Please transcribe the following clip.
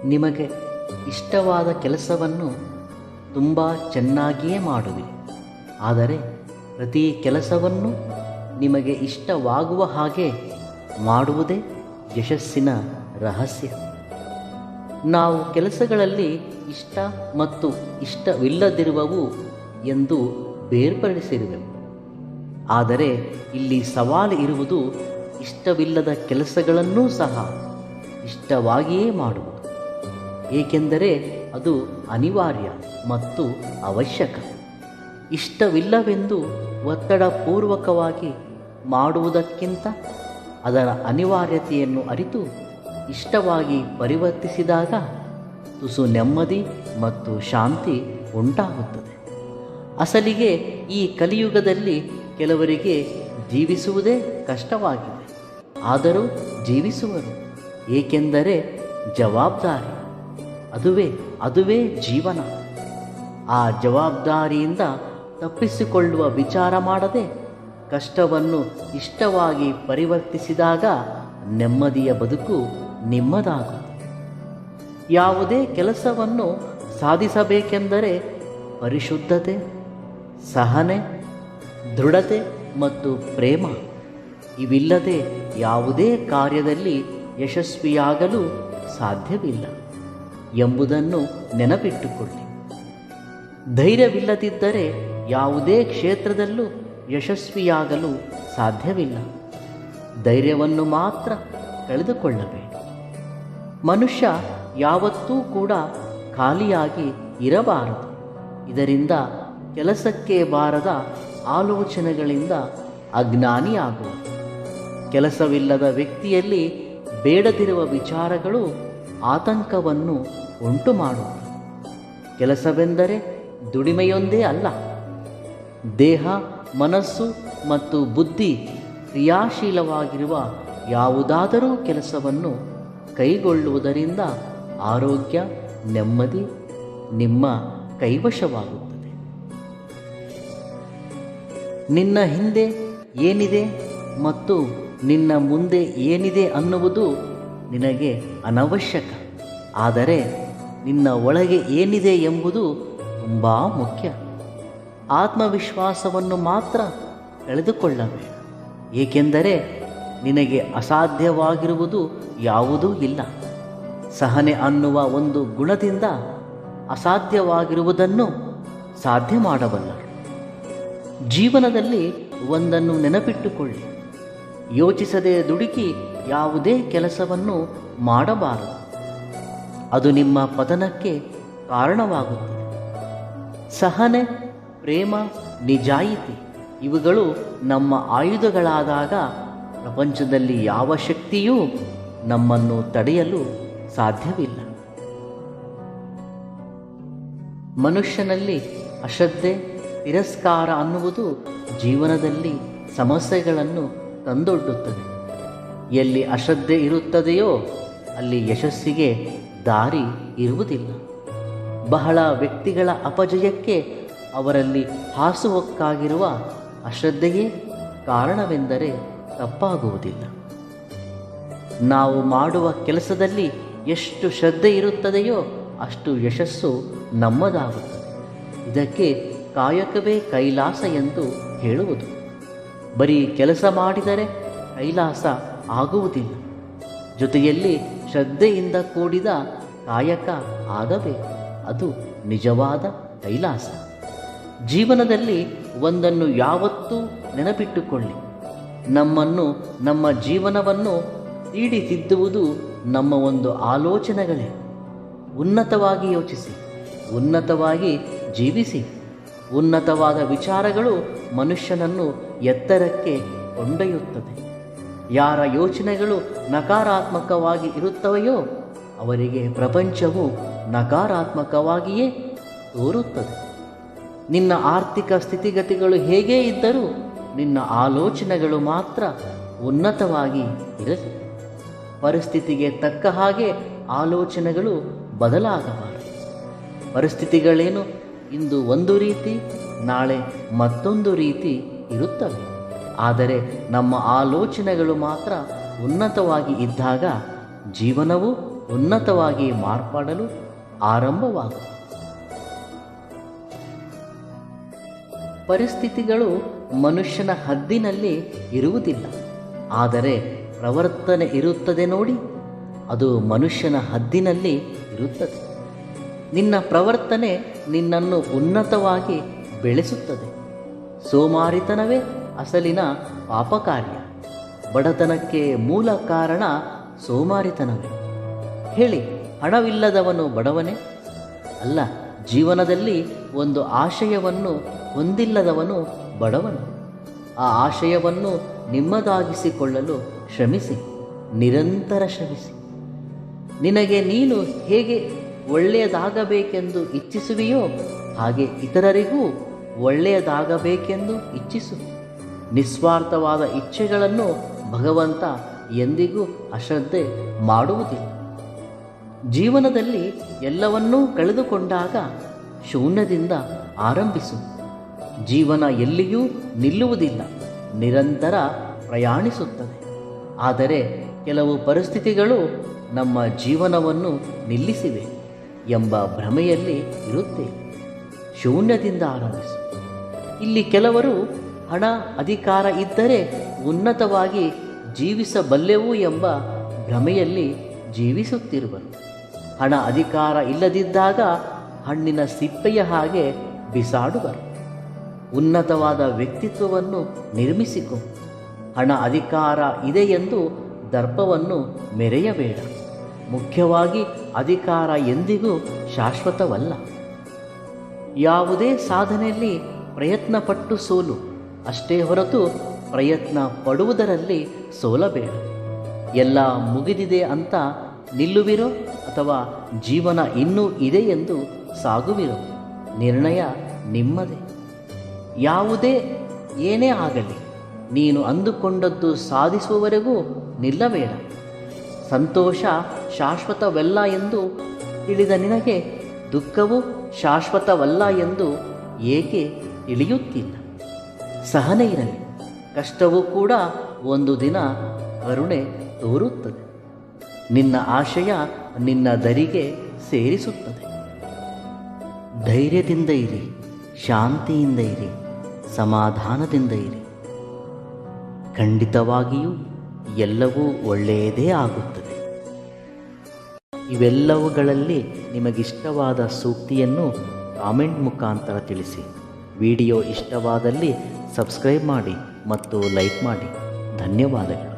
ನಿಮಗೆ ಇಷ್ಟವಾದ ಕೆಲಸವನ್ನು ತುಂಬ ಚೆನ್ನಾಗಿಯೇ ಮಾಡುವಿರಿ. ಆದರೆ ಪ್ರತಿ ಕೆಲಸವನ್ನು ನಿಮಗೆ ಇಷ್ಟವಾಗುವ ಹಾಗೆ ಮಾಡುವುದೇ ಯಶಸ್ಸಿನ ರಹಸ್ಯ. ನಾವು ಕೆಲಸಗಳಲ್ಲಿ ಇಷ್ಟ ಮತ್ತು ಇಷ್ಟವಿಲ್ಲದಿರುವವು ಎಂದು ಬೇರ್ಪಡಿಸಿರುವೆವು. ಆದರೆ ಇಲ್ಲಿ ಸವಾಲು ಇರುವುದು ಇಷ್ಟವಿಲ್ಲದ ಕೆಲಸಗಳನ್ನೂ ಸಹ ಇಷ್ಟವಾಗಿಯೇ ಮಾಡುವುದು. ಏಕೆಂದರೆ ಅದು ಅನಿವಾರ್ಯ ಮತ್ತು ಅವಶ್ಯಕ. ಇಷ್ಟವಿಲ್ಲವೆಂದು ಒತ್ತಡಪೂರ್ವಕವಾಗಿ ಮಾಡುವುದಕ್ಕಿಂತ ಅದರ ಅನಿವಾರ್ಯತೆಯನ್ನು ಅರಿತು ಇಷ್ಟವಾಗಿ ಪರಿವರ್ತಿಸಿದಾಗ ತುಸು ನೆಮ್ಮದಿ ಮತ್ತು ಶಾಂತಿ ಉಂಟಾಗುತ್ತದೆ. ಅಸಲಿಗೆ ಈ ಕಲಿಯುಗದಲ್ಲಿ ಕೆಲವರಿಗೆ ಜೀವಿಸುವುದೇ ಕಷ್ಟವಾಗಿದೆ. ಆದರೂ ಜೀವಿಸುವರು. ಏಕೆಂದರೆ ಜವಾಬ್ದಾರಿ ಅದುವೇ ಜೀವನ. ಆ ಜವಾಬ್ದಾರಿಯಿಂದ ತಪ್ಪಿಸಿಕೊಳ್ಳುವ ವಿಚಾರ ಮಾಡದೆ ಕಷ್ಟವನ್ನು ಇಷ್ಟವಾಗಿ ಪರಿವರ್ತಿಸಿದಾಗ ನೆಮ್ಮದಿಯ ಬದುಕು ನಿಮ್ಮದಾಗುತ್ತದೆ. ಯಾವುದೇ ಕೆಲಸವನ್ನು ಸಾಧಿಸಬೇಕೆಂದರೆ ಪರಿಶುದ್ಧತೆ, ಸಹನೆ, ದೃಢತೆ ಮತ್ತು ಪ್ರೇಮ ಇವಿಲ್ಲದೆ ಯಾವುದೇ ಕಾರ್ಯದಲ್ಲಿ ಯಶಸ್ವಿಯಾಗಲು ಸಾಧ್ಯವಿಲ್ಲ ಎಂಬುದನ್ನು ನೆನಪಿಟ್ಟುಕೊಳ್ಳಿ. ಧೈರ್ಯವಿಲ್ಲದಿದ್ದರೆ ಯಾವುದೇ ಕ್ಷೇತ್ರದಲ್ಲೂ ಯಶಸ್ವಿಯಾಗಲು ಸಾಧ್ಯವಿಲ್ಲ. ಧೈರ್ಯವನ್ನು ಮಾತ್ರ ಕಳೆದುಕೊಳ್ಳಬೇಡಿ. ಮನುಷ್ಯ ಯಾವತ್ತೂ ಕೂಡ ಖಾಲಿಯಾಗಿ ಇರಬಾರದು. ಇದರಿಂದ ಕೆಲಸಕ್ಕೆ ಬಾರದ ಆಲೋಚನೆಗಳಿಂದ ಅಜ್ಞಾನಿಯಾಗುವ. ಕೆಲಸವಿಲ್ಲದ ವ್ಯಕ್ತಿಯಲ್ಲಿ ಬೇಡದಿರುವ ವಿಚಾರಗಳು ಆತಂಕವನ್ನು ಉಂಟು ಮಾಡುತ್ತವೆ. ಕೆಲಸವೆಂದರೆ ದುಡಿಮೆಯೊಂದೇ ಅಲ್ಲ. ದೇಹ, ಮನಸ್ಸು ಮತ್ತು ಬುದ್ಧಿ ಕ್ರಿಯಾಶೀಲವಾಗಿರುವ ಯಾವುದಾದರೂ ಕೆಲಸವನ್ನು ಕೈಗೊಳ್ಳುವುದರಿಂದ ಆರೋಗ್ಯ, ನೆಮ್ಮದಿ ನಿಮ್ಮ ಕೈವಶವಾಗುತ್ತದೆ. ನಿನ್ನ ಹಿಂದೆ ಏನಿದೆ ಮತ್ತು ನಿನ್ನ ಮುಂದೆ ಏನಿದೆ ಅನ್ನುವುದು ನಿನಗೆ ಅನವಶ್ಯಕ. ಆದರೆ ನಿನ್ನ ಒಳಗೆ ಏನಿದೆ ಎಂಬುದು ತುಂಬ ಮುಖ್ಯ. ಆತ್ಮವಿಶ್ವಾಸವನ್ನು ಮಾತ್ರ ಕಳೆದುಕೊಳ್ಳಬೇಡ. ಏಕೆಂದರೆ ನಿನಗೆ ಅಸಾಧ್ಯವಾಗಿರುವುದು ಯಾವುದೂ ಇಲ್ಲ. ಸಹನೆ ಅನ್ನುವ ಒಂದು ಗುಣದಿಂದ ಅಸಾಧ್ಯವಾಗಿರುವುದನ್ನು ಸಾಧ್ಯ ಮಾಡಬಲ್ಲರು. ಜೀವನದಲ್ಲಿ ಒಂದನ್ನು ನೆನಪಿಟ್ಟುಕೊಳ್ಳಿ. ಯೋಚಿಸದೆ ದುಡುಕಿ ಯಾವುದೇ ಕೆಲಸವನ್ನು ಮಾಡಬಾರದು. ಅದು ನಿಮ್ಮ ಪತನಕ್ಕೆ ಕಾರಣವಾಗುತ್ತದೆ. ಸಹನೆ, ಪ್ರೇಮ, ನಿಜಾಯಿತಿ ಇವುಗಳು ನಮ್ಮ ಆಯುಧಗಳಾದಾಗ ಪ್ರಪಂಚದಲ್ಲಿ ಯಾವ ಶಕ್ತಿಯೂ ನಮ್ಮನ್ನು ತಡೆಯಲು ಸಾಧ್ಯವಿಲ್ಲ. ಮನುಷ್ಯನಲ್ಲಿ ಅಶ್ರದ್ಧೆ, ತಿರಸ್ಕಾರ ಅನ್ನುವುದು ಜೀವನದಲ್ಲಿ ಸಮಸ್ಯೆಗಳನ್ನು ತಂದೊಡ್ಡುತ್ತದೆ. ಎಲ್ಲಿ ಅಶ್ರದ್ಧೆ ಇರುತ್ತದೆಯೋ ಅಲ್ಲಿ ಯಶಸ್ಸಿಗೆ ದಾರಿ ಇರುವುದಿಲ್ಲ. ಬಹಳ ವ್ಯಕ್ತಿಗಳ ಅಪಜಯಕ್ಕೆ ಅವರಲ್ಲಿ ಹಾಸುಹೊಕ್ಕಾಗಿರುವ ಅಶ್ರದ್ಧೆಯೇ ಕಾರಣವೆಂದರೆ ತಪ್ಪಾಗುವುದಿಲ್ಲ. ನಾವು ಮಾಡುವ ಕೆಲಸದಲ್ಲಿ ಎಷ್ಟು ಶ್ರದ್ಧೆ ಇರುತ್ತದೆಯೋ ಅಷ್ಟು ಯಶಸ್ಸು ನಮ್ಮದಾಗುತ್ತದೆ. ಇದಕ್ಕೆ ಕಾಯಕವೇ ಕೈಲಾಸ ಎಂದು ಹೇಳುವುದು. ಬರೀ ಕೆಲಸ ಮಾಡಿದರೆ ಕೈಲಾಸ ಆಗುವುದಿಲ್ಲ. ಜೊತೆಯಲ್ಲಿ ಶ್ರದ್ಧೆಯಿಂದ ಕೂಡಿದ ಕಾಯಕ ಆಗಬೇಕು. ಅದು ನಿಜವಾದ ಕೈಲಾಸ. ಜೀವನದಲ್ಲಿ ಒಂದನ್ನು ಯಾವತ್ತೂ ನೆನಪಿಟ್ಟುಕೊಳ್ಳಿ. ನಮ್ಮನ್ನು, ನಮ್ಮ ಜೀವನವನ್ನು ತೀಡಿತಿದ್ದುವುದು ನಮ್ಮ ಒಂದು ಆಲೋಚನೆಗಳೇ. ಉನ್ನತವಾಗಿ ಯೋಚಿಸಿ, ಉನ್ನತವಾಗಿ ಜೀವಿಸಿ. ಉನ್ನತವಾದ ವಿಚಾರಗಳು ಮನುಷ್ಯನನ್ನು ಎತ್ತರಕ್ಕೆ ಕೊಂಡೊಯ್ಯುತ್ತದೆ. ಯಾರ ಯೋಚನೆಗಳು ನಕಾರಾತ್ಮಕವಾಗಿ ಇರುತ್ತವೆಯೋ ಅವರಿಗೆ ಪ್ರಪಂಚವು ನಕಾರಾತ್ಮಕವಾಗಿಯೇ ತೋರುತ್ತದೆ. ನಿನ್ನ ಆರ್ಥಿಕ ಸ್ಥಿತಿಗತಿಗಳು ಹೇಗೇ ಇದ್ದರೂ ನಿನ್ನ ಆಲೋಚನೆಗಳು ಮಾತ್ರ ಉನ್ನತವಾಗಿ ಇರಲಿ. ಪರಿಸ್ಥಿತಿಗೆ ತಕ್ಕ ಹಾಗೆ ಆಲೋಚನೆಗಳು ಬದಲಾಗಬಾರದು. ಪರಿಸ್ಥಿತಿಗಳೇನು ಇಂದು ಒಂದು ರೀತಿ, ನಾಳೆ ಮತ್ತೊಂದು ರೀತಿ ಇರುತ್ತವೆ. ಆದರೆ ನಮ್ಮ ಆಲೋಚನೆಗಳು ಮಾತ್ರ ಉನ್ನತವಾಗಿ ಇದ್ದಾಗ ಜೀವನವು ಉನ್ನತವಾಗಿ ಮಾರ್ಪಾಡಲು ಆರಂಭವಾಗುತ್ತದೆ. ಪರಿಸ್ಥಿತಿಗಳು ಮನುಷ್ಯನ ಹದ್ದಿನಲ್ಲಿ ಇರುವುದಿಲ್ಲ, ಆದರೆ ಪ್ರವರ್ತನೆ ಇರುತ್ತದೆ ನೋಡಿ, ಅದು ಮನುಷ್ಯನ ಹದ್ದಿನಲ್ಲಿ ಇರುತ್ತದೆ. ನಿನ್ನ ಪ್ರವರ್ತನೆ ನಿನ್ನನ್ನು ಉನ್ನತವಾಗಿ ಬೆಳೆಸುತ್ತದೆ. ಸೋಮಾರಿತನವೇ ಅಸಲಿನ ಪಾಪಕಾರ್ಯ. ಬಡತನಕ್ಕೆ ಮೂಲ ಕಾರಣ ಸೋಮಾರಿತನವೇ. ಹೇಳಿ, ಹಣವಿಲ್ಲದವನು ಬಡವನೇ? ಅಲ್ಲ, ಜೀವನದಲ್ಲಿ ಒಂದು ಆಶಯವನ್ನು ಹೊಂದಿಲ್ಲದವನು ಬಡವನು. ಆ ಆಶಯವನ್ನು ನಿಮ್ಮದಾಗಿಸಿಕೊಳ್ಳಲು ಶ್ರಮಿಸಿ, ನಿರಂತರ ಶ್ರಮಿಸಿ. ನಿನಗೆ ನೀನು ಹೇಗೆ ಒಳ್ಳೆಯದಾಗಬೇಕೆಂದು ಇಚ್ಛಿಸುವೆಯೋ ಹಾಗೆ ಇತರರಿಗೂ ಒಳ್ಳೆಯದಾಗಬೇಕೆಂದು ಇಚ್ಛಿಸು. ನಿಸ್ವಾರ್ಥವಾದ ಇಚ್ಛೆಗಳನ್ನು ಭಗವಂತ ಎಂದಿಗೂ ಅಶ್ರದ್ಧೆ ಮಾಡುವುದಿಲ್ಲ. ಜೀವನದಲ್ಲಿ ಎಲ್ಲವನ್ನೂ ಕಳೆದುಕೊಂಡಾಗ ಶೂನ್ಯದಿಂದ ಆರಂಭಿಸು. ಜೀವನ ಎಲ್ಲಿಯೂ ನಿಲ್ಲುವುದಿಲ್ಲ, ನಿರಂತರ ಪ್ರಯಾಣಿಸುತ್ತದೆ. ಆದರೆ ಕೆಲವು ಪರಿಸ್ಥಿತಿಗಳು ನಮ್ಮ ಜೀವನವನ್ನು ನಿಲ್ಲಿಸಿವೆ ಎಂಬ ಭ್ರಮೆಯಲ್ಲಿ ಇರುತ್ತೇವೆ. ಶೂನ್ಯದಿಂದ ಆರಂಭಿಸು. ಇಲ್ಲಿ ಕೆಲವರು ಹಣ ಅಧಿಕಾರ ಇದ್ದರೆ ಉನ್ನತವಾಗಿ ಜೀವಿಸಬಲ್ಲೆವು ಎಂಬ ಭ್ರಮೆಯಲ್ಲಿ ಜೀವಿಸುತ್ತಿರುವರು. ಹಣ ಅಧಿಕಾರ ಇಲ್ಲದಿದ್ದಾಗ ಹಣ್ಣಿನ ಸಿಪ್ಪೆಯ ಹಾಗೆ ಬಿಸಾಡುವರು. ಉನ್ನತವಾದ ವ್ಯಕ್ತಿತ್ವವನ್ನು ನಿರ್ಮಿಸಿಕೊ. ಹಣ ಅಧಿಕಾರ ಇದೆ ಎಂದು ದರ್ಪವನ್ನು ಮೆರೆಯಬೇಡ. ಮುಖ್ಯವಾಗಿ ಅಧಿಕಾರ ಎಂದಿಗೂ ಶಾಶ್ವತವಲ್ಲ. ಯಾವುದೇ ಸಾಧನೆಯಲ್ಲಿ ಪ್ರಯತ್ನಪಟ್ಟು ಸೋಲು, ಅಷ್ಟೇ ಹೊರತು ಪ್ರಯತ್ನ ಪಡುವುದರಲ್ಲಿ ಸೋಲಬೇಡ. ಎಲ್ಲ ಮುಗಿದಿದೆ ಅಂತ ನಿಲ್ಲುವಿರೋ ಅಥವಾ ಜೀವನ ಇನ್ನೂ ಇದೆ ಎಂದು ಸಾಗುವಿರೋ, ನಿರ್ಣಯ ನಿಮ್ಮದೇ. ಯಾವುದೇ ಏನೇ ಆಗಲಿ, ನೀನು ಅಂದುಕೊಂಡದ್ದು ಸಾಧಿಸುವವರೆಗೂ ನಿಲ್ಲಬೇಡ. ಸಂತೋಷ ಶಾಶ್ವತವಲ್ಲ ಎಂದು ತಿಳಿದ ನಿನಗೆ ದುಃಖವು ಶಾಶ್ವತವಲ್ಲ ಎಂದು ಏಕೆ ತಿಳಿಯುತ್ತಿಲ್ಲ? ಸಹನೆ ಇರಲಿ, ಕಷ್ಟವೂ ಕೂಡ ಒಂದು ದಿನ ಕರುಣೆ ತೋರುತ್ತದೆ. ನಿನ್ನ ಆಶಯ ನಿನ್ನ ದರಿಗೆ ಸೇರಿಸುತ್ತದೆ. ಧೈರ್ಯದಿಂದ ಇರಿ, ಶಾಂತಿಯಿಂದ ಇರಿ, ಸಮಾಧಾನದಿಂದ ಇರಿ. ಖಂಡಿತವಾಗಿಯೂ ಎಲ್ಲವೂ ಒಳ್ಳೆಯದೇ ಆಗುತ್ತದೆ. ಇವೆಲ್ಲವುಗಳಲ್ಲಿ ನಿಮಗಿಷ್ಟವಾದ ಸೂಕ್ತಿಯನ್ನು ಕಾಮೆಂಟ್ ಮುಖಾಂತರ ತಿಳಿಸಿ. ವಿಡಿಯೋ ಇಷ್ಟವಾದಲ್ಲಿ ಸಬ್ಸ್ಕ್ರೈಬ್ ಮಾಡಿ ಮತ್ತು ಲೈಕ್ ಮಾಡಿ. ಧನ್ಯವಾದಗಳು.